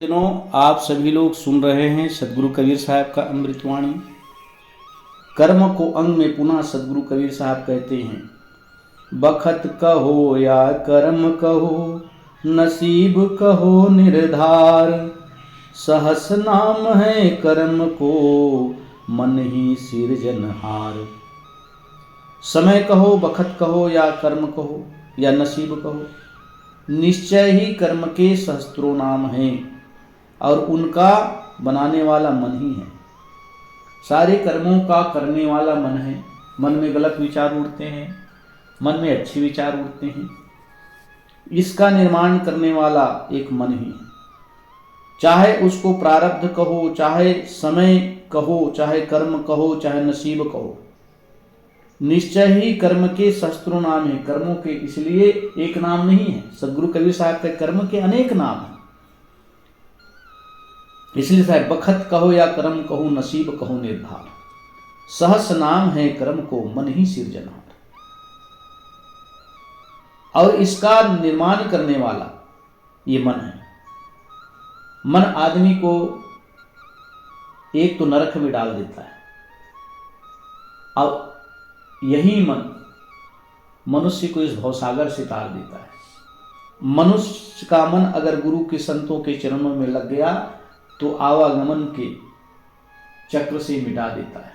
दिनों आप सभी लोग सुन रहे हैं सदगुरु कबीर साहब का अमृतवाणी। कर्म को अंग में पुनः सदगुरु कबीर साहब कहते हैं, बखत कहो या कर्म कहो, नसीब कहो निर्धार, सहस नाम है कर्म को, मन ही सिरजनहार। समय कहो, बखत कहो या कर्म कहो या नसीब कहो, निश्चय ही कर्म के सहस्त्रों नाम हैं और उनका बनाने वाला मन ही है। सारे कर्मों का करने वाला मन है। मन में गलत विचार उठते हैं, मन में अच्छे विचार उठते हैं, इसका निर्माण करने वाला एक मन ही है। चाहे उसको प्रारब्ध कहो, चाहे समय कहो, चाहे कर्म कहो, चाहे नसीब कहो, निश्चय ही कर्म के सहस्त्रों नाम है। कर्मों के इसलिए एक नाम नहीं है। सदगुरु कबीर साहब के कर्म के अनेक नाम हैं। इसलिए साहब बखत कहो या कर्म कहो, नसीब कहो निर्धार, सहस नाम है कर्म को, मन ही सिरजनहार। और इसका निर्माण करने वाला ये मन है। मन आदमी को एक तो नरक में डाल देता है, और यही मन मनुष्य को इस भवसागर से तार देता है। मनुष्य का मन अगर गुरु के संतों के चरणों में लग गया तो आवागमन के चक्र से मिटा देता है।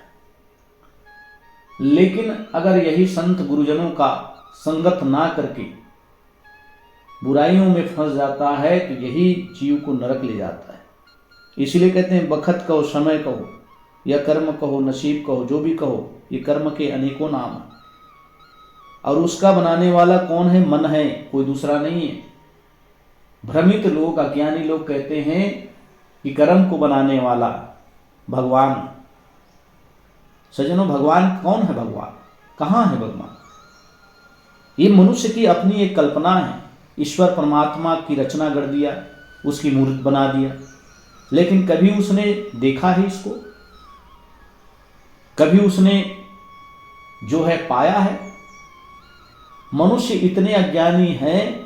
लेकिन अगर यही संत गुरुजनों का संगत ना करके बुराइयों में फंस जाता है तो यही जीव को नरक ले जाता है। इसलिए कहते हैं बखत कहो, समय कहो या कर्म कहो, नसीब कहो, जो भी कहो, ये कर्म के अनेकों नाम हैं। और उसका बनाने वाला कौन है? मन है, कोई दूसरा नहीं है। भ्रमित लोग, अज्ञानी लोग कहते हैं कि कर्म को बनाने वाला भगवान। सज्जनों, भगवान कौन है? भगवान कहाँ है? भगवान ये मनुष्य की अपनी एक कल्पना है। ईश्वर परमात्मा की रचना कर दिया, उसकी मूर्ति बना दिया, लेकिन कभी उसने देखा है इसको? कभी उसने जो है पाया है? मनुष्य इतने अज्ञानी हैं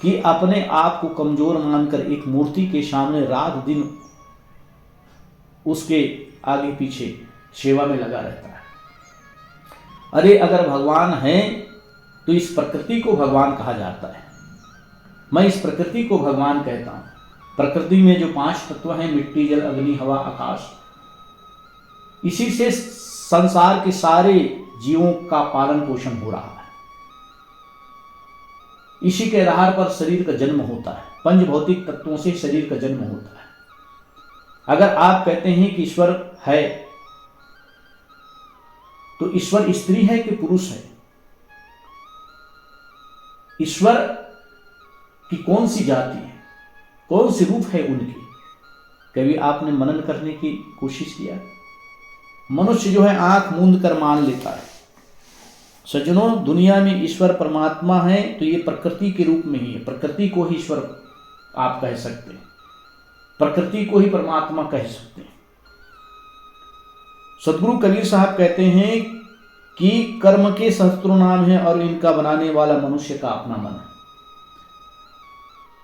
कि अपने आप को कमजोर मानकर एक मूर्ति के सामने रात दिन उसके आगे पीछे सेवा में लगा रहता है। अरे अगर भगवान है तो इस प्रकृति को भगवान कहा जाता है। मैं इस प्रकृति को भगवान कहता हूं। प्रकृति में जो 5 तत्व हैं, मिट्टी, जल, अग्नि, हवा, आकाश, इसी से संसार के सारे जीवों का पालन पोषण हो रहा है। इसी के आधार पर शरीर का जन्म होता है। पंच भौतिक तत्वों से शरीर का जन्म होता है। अगर आप कहते हैं कि ईश्वर है तो ईश्वर स्त्री है कि पुरुष है? ईश्वर की कौन सी जाति है, कौन सी रूप है उनकी? कभी आपने मनन करने की कोशिश किया? मनुष्य जो है आंख मूंद कर मान लेता है। सज्जनों, दुनिया में ईश्वर परमात्मा है तो ये प्रकृति के रूप में ही है। प्रकृति को ही ईश्वर आप कह सकते हैं, प्रकृति को ही परमात्मा कह सकते हैं। सदगुरु कबीर साहब कहते हैं कि कर्म के सहस्त्रों नाम है और इनका बनाने वाला मनुष्य का अपना मन है।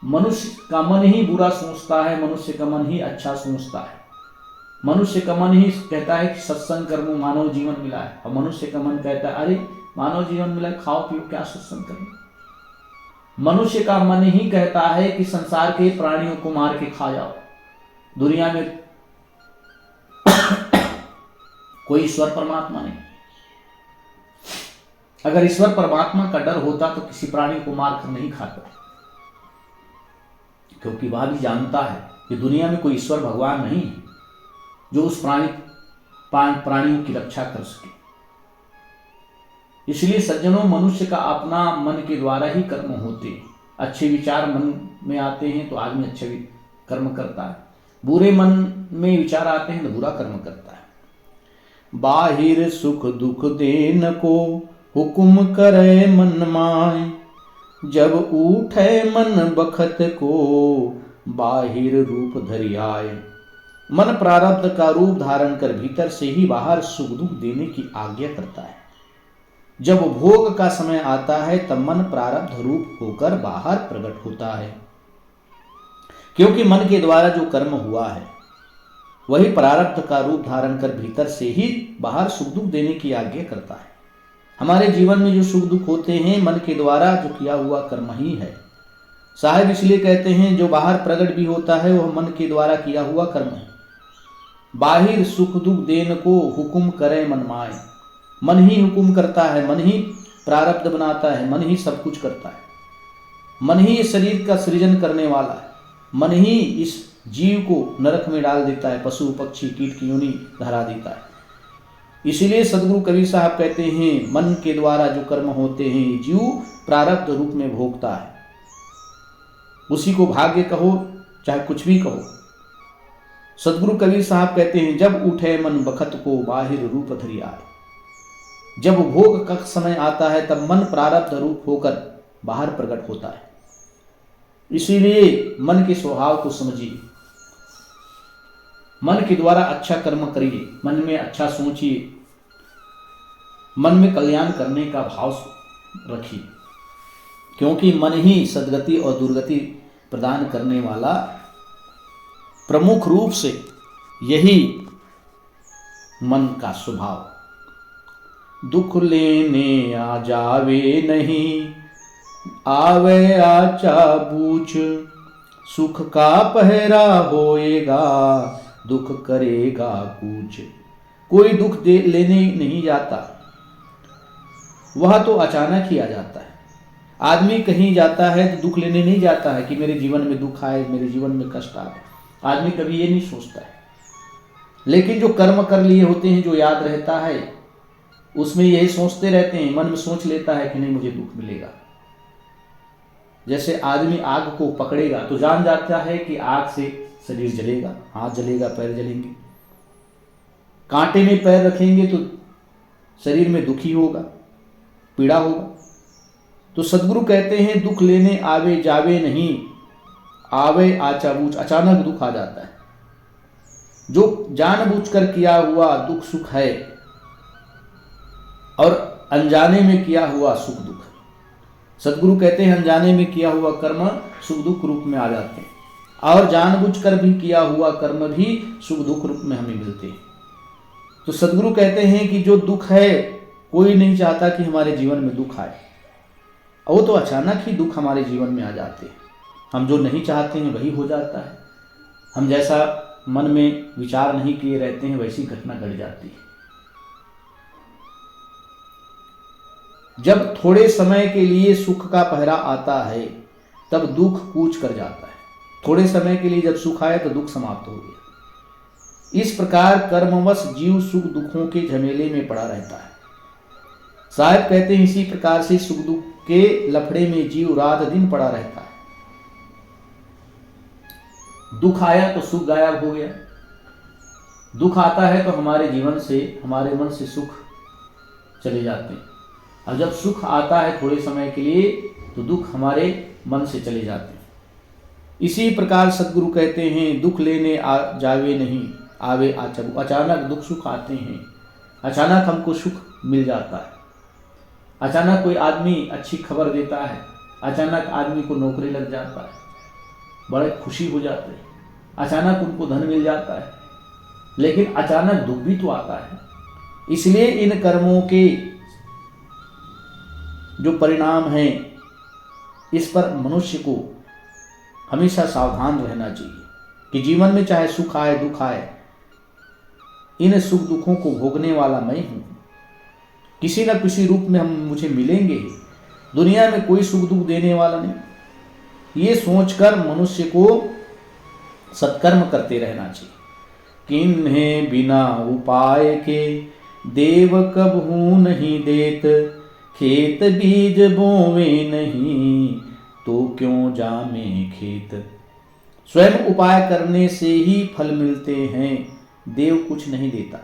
मनुष्य का मन ही बुरा सोचता है, मनुष्य का मन ही अच्छा सोचता है। मनुष्य का मन ही कहता है कि सत्संग करूं, मानव जीवन मिला है, और मनुष्य का मन कहता है अरे मानव जीवन मिला, खाओ पियो, क्या सत्संग करूं। मनुष्य का मन ही कहता है कि संसार के प्राणियों को मार के खा जाओ। दुनिया में कोई ईश्वर परमात्मा नहीं। अगर ईश्वर परमात्मा का डर होता तो किसी प्राणी को मार कर नहीं खाता, क्योंकि वह भी जानता है कि दुनिया में कोई ईश्वर भगवान नहीं है जो उस प्राणियों की रक्षा कर सके। इसलिए सज्जनों, मनुष्य का अपना मन के द्वारा ही कर्म होते हैं। अच्छे विचार मन में आते हैं तो आदमी अच्छे कर्म करता है, बुरे मन में विचार आते हैं तो बुरा कर्म करता है। बाहिर सुख दुख देन को, हुकुम करे मन माय, जब उठे मन बखत को, बाहिर रूप धरि आए। मन प्रारब्ध का रूप धारण कर भीतर से ही बाहर सुख दुख देने की आज्ञा करता है। जब भोग का समय आता है तब मन प्रारब्ध रूप होकर बाहर प्रकट होता है। क्योंकि मन के द्वारा जो कर्म हुआ है वही प्रारब्ध का रूप धारण कर भीतर से ही बाहर सुख दुख देने की आज्ञा करता है। हमारे जीवन में जो सुख दुख होते हैं मन के द्वारा जो किया हुआ कर्म ही है। साहब इसलिए कहते हैं जो बाहर प्रकट भी होता है वह मन के द्वारा किया हुआ कर्म है। बाहिर सुख दुख देन को हुक्म करे मन माय, मन ही हुक्म करता है, मन ही प्रारब्ध बनाता है, मन ही सब कुछ करता है, मन ही इस शरीर का सृजन करने वाला है, मन ही इस जीव को नरक में डाल देता है, पशु पक्षी कीट की योनि धरा देता है। इसीलिए सदगुरु कबीर साहब कहते हैं मन के द्वारा जो कर्म होते हैं जीव प्रारब्ध रूप में भोगता है। उसी को भाग्य कहो चाहे कुछ भी कहो। सदगुरु कबीर साहब कहते हैं जब उठे मन बखत को बाहिर रूप धरि आए। जब भोग का समय आता है तब मन प्रारब्ध रूप होकर बाहर प्रकट होता है। इसीलिए मन के स्वभाव को समझिए, मन के द्वारा अच्छा कर्म करिए, मन में अच्छा सोचिए, मन में कल्याण करने का भाव रखिए, क्योंकि मन ही सद्गति और दुर्गति प्रदान करने वाला प्रमुख रूप से यही मन का स्वभाव। दुख लेने आ जावे नहीं, आवे आचा बूझ, सुख का पहरा होएगा, दुख करेगा कूच। कोई दुख लेने नहीं जाता, वह तो अचानक ही आ जाता है। आदमी कहीं जाता है तो दुख लेने नहीं जाता है कि मेरे जीवन में दुख आए, मेरे जीवन में कष्ट आए। आदमी कभी ये नहीं सोचता है। लेकिन जो कर्म कर लिए होते हैं, जो याद रहता है, उसमें यही सोचते रहते हैं, मन में सोच लेता है कि नहीं मुझे दुख मिलेगा। जैसे आदमी आग को पकड़ेगा तो जान जाता है कि आग से शरीर जलेगा, हाथ जलेगा, पैर जलेंगे। कांटे में पैर रखेंगे तो शरीर में दुखी होगा, पीड़ा होगा। तो सदगुरु कहते हैं दुख लेने आवे जावे नहीं, आवे आचाबूझ। अचानक दुख आ जाता है। जो जानबूझकर किया हुआ दुख सुख है और अनजाने में किया हुआ सुख दुख। सदगुरु कहते हैं अनजाने में किया हुआ कर्म सुख दुख रूप में आ जाते हैं, और जानबूझकर भी किया हुआ कर्म भी सुख दुख रूप में हमें मिलते हैं। तो सदगुरु कहते हैं कि जो दुख है, कोई नहीं चाहता कि हमारे जीवन में दुख आए, वो तो अचानक ही दुख हमारे जीवन में आ जाते हैं। हम जो नहीं चाहते हैं वही हो जाता है। हम जैसा मन में विचार नहीं किए रहते हैं वैसी घटना घट जाती है। जब थोड़े समय के लिए सुख का पहरा आता है तब दुख कूच कर जाता है। थोड़े समय के लिए जब सुख आया तो दुख समाप्त हो गया। इस प्रकार कर्मवश जीव सुख दुखों के झमेले में पड़ा रहता है। साहब कहते हैं इसी प्रकार से सुख दुख के लफड़े में जीव रात दिन पड़ा रहता है। दुख आया तो सुख गायब हो गया, दुख आता है तो हमारे जीवन से, हमारे मन से सुख चले जाते हैं, और जब सुख आता है थोड़े समय के लिए तो दुख हमारे मन से चले जाते हैं। इसी प्रकार सदगुरु कहते हैं दुख लेने जावे नहीं, आवे आचाबूझ। अचानक दुख सुख आते हैं, अचानक हमको सुख मिल जाता है, अचानक कोई आदमी अच्छी खबर देता है, अचानक आदमी को नौकरी लग जाता है, बड़े खुशी हो जाते हैं, अचानक उनको धन मिल जाता है। लेकिन अचानक दुख भी तो आता है। इसलिए इन कर्मों के जो परिणाम हैं, इस पर मनुष्य को हमेशा सावधान रहना चाहिए कि जीवन में चाहे सुख आए दुख आए, इन सुख दुखों को भोगने वाला मैं हूं। किसी न किसी रूप में हम मुझे मिलेंगे ही, दुनिया में कोई सुख दुख देने वाला नहीं। ये सोचकर मनुष्य को सत्कर्म करते रहना चाहिए। किन्हें बिना उपाय के देव कबहू नहीं देत, खेत बीज बोवे नहीं तो क्यों जामे खेत। स्वयं उपाय करने से ही फल मिलते हैं, देव कुछ नहीं देता।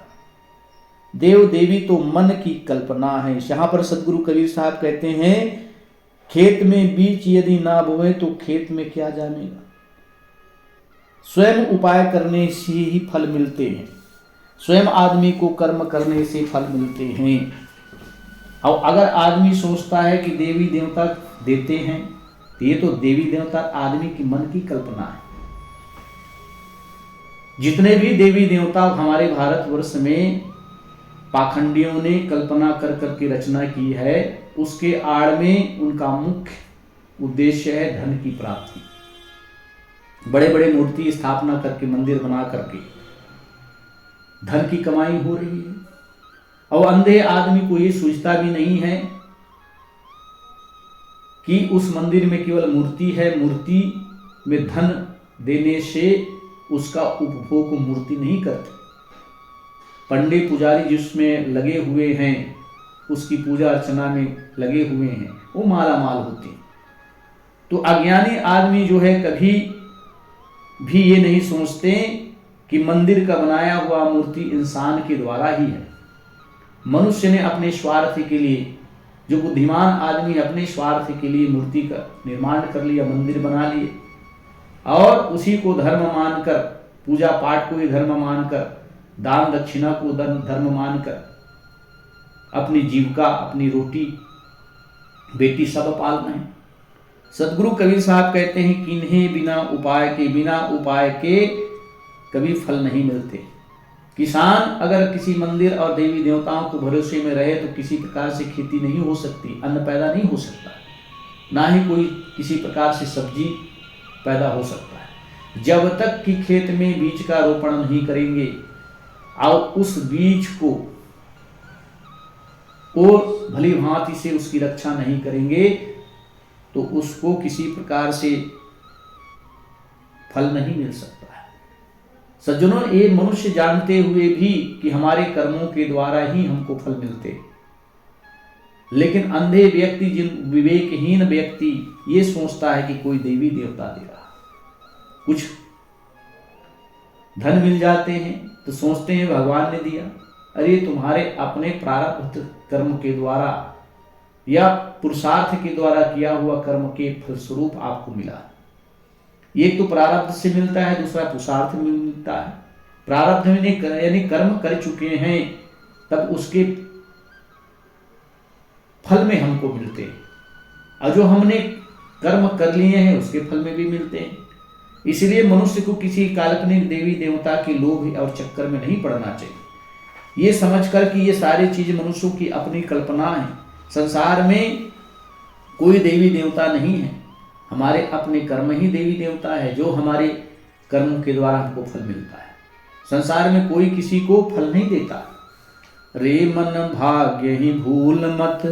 देव देवी तो मन की कल्पना है। यहाँ पर सदगुरु कबीर साहब कहते हैं खेत में बीज यदि ना बोए तो खेत में क्या जामेगा। स्वयं उपाय करने से ही फल मिलते हैं, स्वयं आदमी को कर्म करने से फल मिलते हैं। और अगर आदमी सोचता है कि देवी देवता देते हैं तो ये तो देवी देवता आदमी की मन की कल्पना है। जितने भी देवी देवता हमारे भारतवर्ष में पाखंडियों ने कल्पना कर करके रचना की है, उसके आड़ में उनका मुख्य उद्देश्य है धन की प्राप्ति। बड़े बड़े मूर्ति स्थापना करके, मंदिर बना करके धन की कमाई हो रही है। और अंधे आदमी को ये सोचता भी नहीं है कि उस मंदिर में केवल मूर्ति है, मूर्ति में धन देने से उसका उपभोग मूर्ति नहीं करती। पंडित पुजारी जिसमें लगे हुए हैं, उसकी पूजा अर्चना में लगे हुए हैं, वो माला माल होते हैं। तो अज्ञानी आदमी जो है कभी भी ये नहीं सोचते कि मंदिर का बनाया हुआ मूर्ति इंसान के द्वारा ही है। मनुष्य ने अपने स्वार्थ के लिए, जो बुद्धिमान आदमी अपने स्वार्थ के लिए मूर्ति का निर्माण कर लिया, मंदिर बना लिए और उसी को धर्म मानकर, पूजा पाठ को ही धर्म मानकर, दान दक्षिणा को धर्म मानकर अपनी जीविका, अपनी रोटी बेटी सब पाल रहे हैं। सदगुरु कबीर साहब कहते हैं कि इन्हें बिना उपाय के कभी फल नहीं मिलते। किसान अगर किसी मंदिर और देवी देवताओं को भरोसे में रहे तो किसी प्रकार से खेती नहीं हो सकती, अन्न पैदा नहीं हो सकता, ना ही कोई किसी प्रकार से सब्जी पैदा हो सकता है। जब तक कि खेत में बीज का रोपण नहीं करेंगे और उस बीज को और भली भांति से उसकी रक्षा नहीं करेंगे तो उसको किसी प्रकार से फल नहीं मिल सकता है। सज्जनों, ये मनुष्य जानते हुए भी कि हमारे कर्मों के द्वारा ही हमको फल मिलते, लेकिन अंधे व्यक्ति, जिन विवेकहीन व्यक्ति ये सोचता है कि कोई देवी देवता दे रहा, कुछ धन मिल जाते हैं तो सोचते हैं भगवान ने दिया। अरे तुम्हारे अपने प्रारब्ध कर्म के द्वारा या पुरुषार्थ के द्वारा किया हुआ कर्म के फलस्वरूप आपको मिला। एक तो प्रारब्ध से मिलता है, दूसरा पुरुषार्थ में मिलता है। प्रारब्ध में यानी कर्म कर चुके हैं तब उसके फल में हमको मिलते हैं, और जो हमने कर्म कर लिए हैं उसके फल में भी मिलते हैं। इसलिए मनुष्य को किसी काल्पनिक देवी देवता के लोभ और चक्कर में नहीं पड़ना चाहिए। ये समझकर कि ये सारी चीज मनुष्यों की अपनी कल्पना है, संसार में कोई देवी देवता नहीं है, हमारे अपने कर्म ही देवी देवता है, जो हमारे कर्म के द्वारा हमको फल मिलता है। संसार में कोई किसी को फल नहीं देता। रे मन भाग्य ही भूल मत,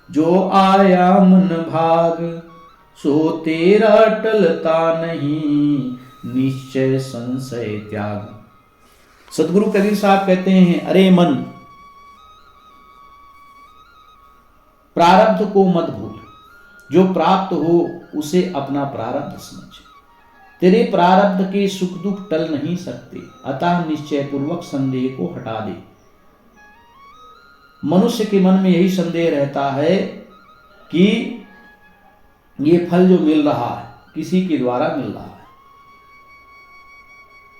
जो आया मन भाग, सो तेरा टलता नहीं, निश्चय संशय त्याग। सदगुरु कबीर साहब कहते हैं, अरे मन, प्रारब्ध को मत भूल, जो प्राप्त हो उसे अपना प्रारब्ध समझ। तेरे प्रारब्ध के सुख दुख टल नहीं सकते, अतः निश्चय पूर्वक संदेह को हटा दे। मनुष्य के मन में यही संदेह रहता है कि ये फल जो मिल रहा है किसी के द्वारा मिल रहा है,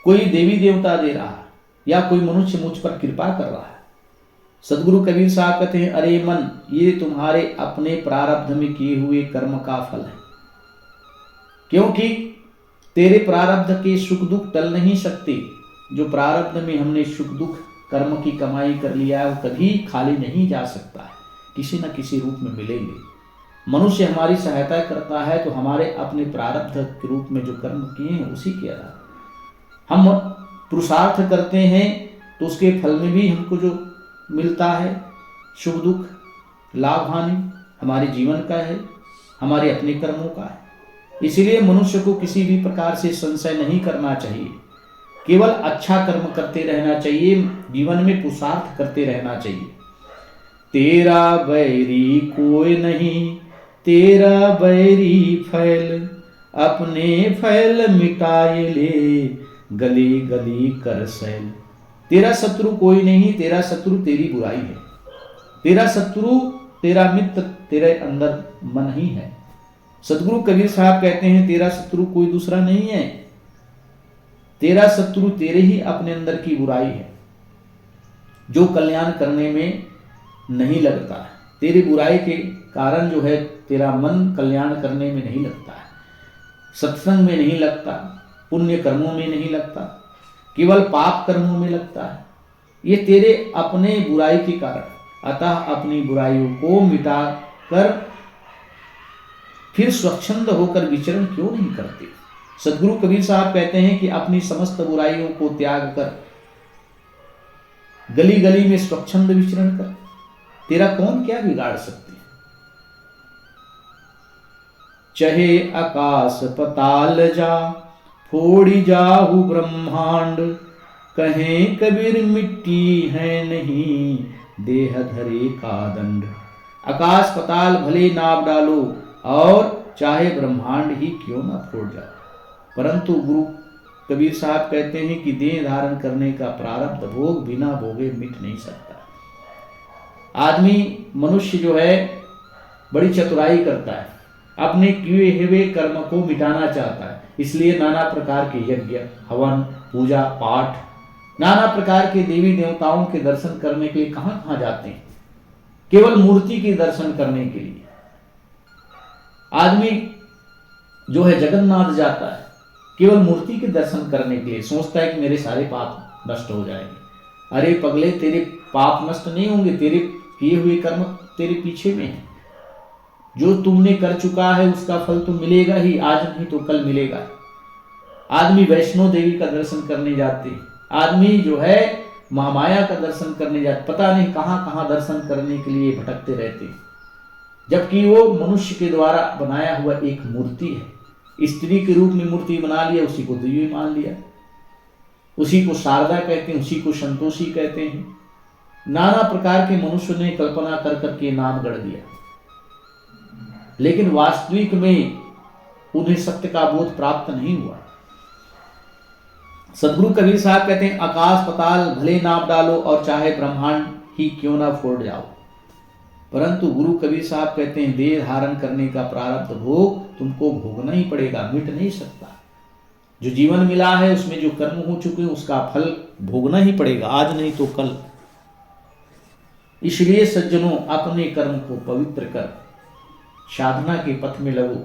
कोई देवी देवता दे रहा है या कोई मनुष्य मुझ पर कृपा कर रहा है। सदगुरु कबीर साहब कहते हैं, अरे मन, ये तुम्हारे अपने प्रारब्ध में किए हुए कर्म का फल है, क्योंकि तेरे प्रारब्ध के सुख दुख टल नहीं सकते। जो प्रारब्ध में हमने सुख दुख कर्म की कमाई कर लिया है वो कभी खाली नहीं जा सकता है, किसी न किसी रूप में मिलेंगे। मनुष्य हमारी सहायता करता है तो हमारे अपने प्रारब्ध के रूप में जो कर्म किए हैं उसी के आधार हम पुरुषार्थ करते हैं तो उसके फल में भी हमको जो मिलता है सुख दुख लाभ हानि हमारे जीवन का है, हमारे अपने कर्मों का है। इसलिए मनुष्य को किसी भी प्रकार से संशय नहीं करना चाहिए, केवल अच्छा कर्म करते रहना चाहिए, जीवन में पुरुषार्थ करते रहना चाहिए। तेरा बैरी कोई नहीं, तेरा बैरी फैल, अपने फैल मिटाए ले, गली गली कर सैल। तेरा शत्रु कोई नहीं, तेरा शत्रु तेरी बुराई है। तेरा शत्रु, तेरा मित्र तेरे अंदर मन ही है। सदगुरु कबीर साहब कहते हैं, तेरा शत्रु कोई दूसरा नहीं है, तेरा शत्रु तेरे ही अपने अंदर की बुराई है, जो कल्याण करने में नहीं लगता है। तेरी बुराई के कारण जो है तेरा मन कल्याण करने में नहीं लगता है, सत्संग में नहीं लगता, पुण्य कर्मों में नहीं लगता। केवल पाप कर्मों में लगता है, ये तेरे अपने बुराई के कारण। अतः अपनी बुराइयों को मिटा कर फिर स्वच्छंद होकर विचरण क्यों नहीं करते। सदगुरु कबीर साहब कहते हैं कि अपनी समस्त बुराइयों को त्याग कर गली गली में स्वच्छंद विचरण कर, तेरा कौन क्या बिगाड़ सकते हैं। चाहे आकाश पताल जा, फोड़ी जाहु ब्रह्मांड, कहें कबीर मिट्टी है नहीं, देह धरे का दंड। आकाश पताल भले नाप डालो और चाहे ब्रह्मांड ही क्यों ना फोड़ जाओ, परंतु गुरु कबीर साहब कहते हैं कि देह धारण करने का प्रारब्ध भोग बिना भोगे मिट नहीं सकता। आदमी मनुष्य जो है बड़ी चतुराई करता है, अपने किए हुए कर्म को मिटाना चाहता है, इसलिए नाना प्रकार के यज्ञ, हवन, पूजा पाठ, नाना प्रकार के देवी देवताओं के दर्शन करने के लिए कहां कहां जाते हैं, केवल मूर्ति के दर्शन करने के लिए। आदमी जो है जगन्नाथ जाता है केवल मूर्ति के दर्शन करने के लिए, सोचता है कि मेरे सारे पाप नष्ट हो जाएंगे। अरे पगले, तेरे पाप नष्ट नहीं होंगे, तेरे किए हुए कर्म तेरे पीछे में है। जो तुमने कर चुका है उसका फल तो मिलेगा ही, आज नहीं तो कल मिलेगा। आदमी वैष्णो देवी का दर्शन करने जाते, आदमी जो है महामाया का दर्शन करने जाते, पता नहीं कहां कहां दर्शन करने के लिए भटकते रहते, जबकि वो मनुष्य के द्वारा बनाया हुआ एक मूर्ति है। स्त्री के रूप में मूर्ति बना लिया, उसी को देवी मान लिया, उसी को शारदा कहते हैं, उसी को संतोषी कहते हैं। नाना प्रकार के मनुष्य ने कल्पना कर करके नाम गढ़ दिया, लेकिन वास्तविक में उन्हें सत्य का बोध प्राप्त नहीं हुआ। सदगुरु कबीर साहब कहते हैं आकाश पताल भले नाप डालो और चाहे ब्रह्मांड ही क्यों ना फोड़ जाओ, परंतु गुरु कबीर साहब कहते हैं देह धारण करने का प्रारब्ध भोग तुमको भोगना ही पड़ेगा, मिट नहीं सकता। जो जीवन मिला है उसमें जो कर्म हो चुके हैं उसका फल भोगना ही पड़ेगा, आज नहीं तो कल। इसलिए सज्जनों, अपने कर्म को पवित्र कर साधना के पथ में लगो,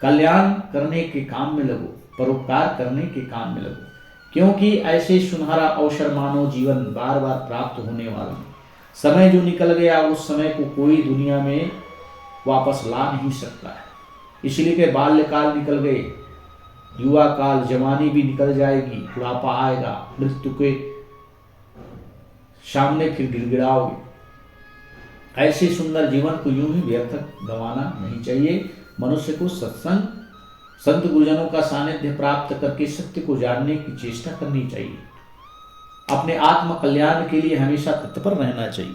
कल्याण करने के काम में लगो, परोपकार करने के काम में लगो, क्योंकि ऐसे सुनहरा अवसर मानव जीवन बार बार प्राप्त होने वाला है। समय जो निकल गया उस समय को कोई दुनिया में वापस ला नहीं सकता है। इसलिए कि बाल्यकाल निकल गए, युवा काल, जवानी भी निकल जाएगी, बुढ़ापा आएगा, मृत्यु के सामने फिर गिड़गिड़ाओगे। ऐसे सुंदर जीवन को यूं ही व्यर्थ गंवाना नहीं चाहिए। मनुष्य को सत्संग, संत गुरुजनों का सानिध्य प्राप्त करके सत्य को जानने की चेष्टा करनी चाहिए। अपने आत्म कल्याण के लिए हमेशा तत्पर रहना चाहिए।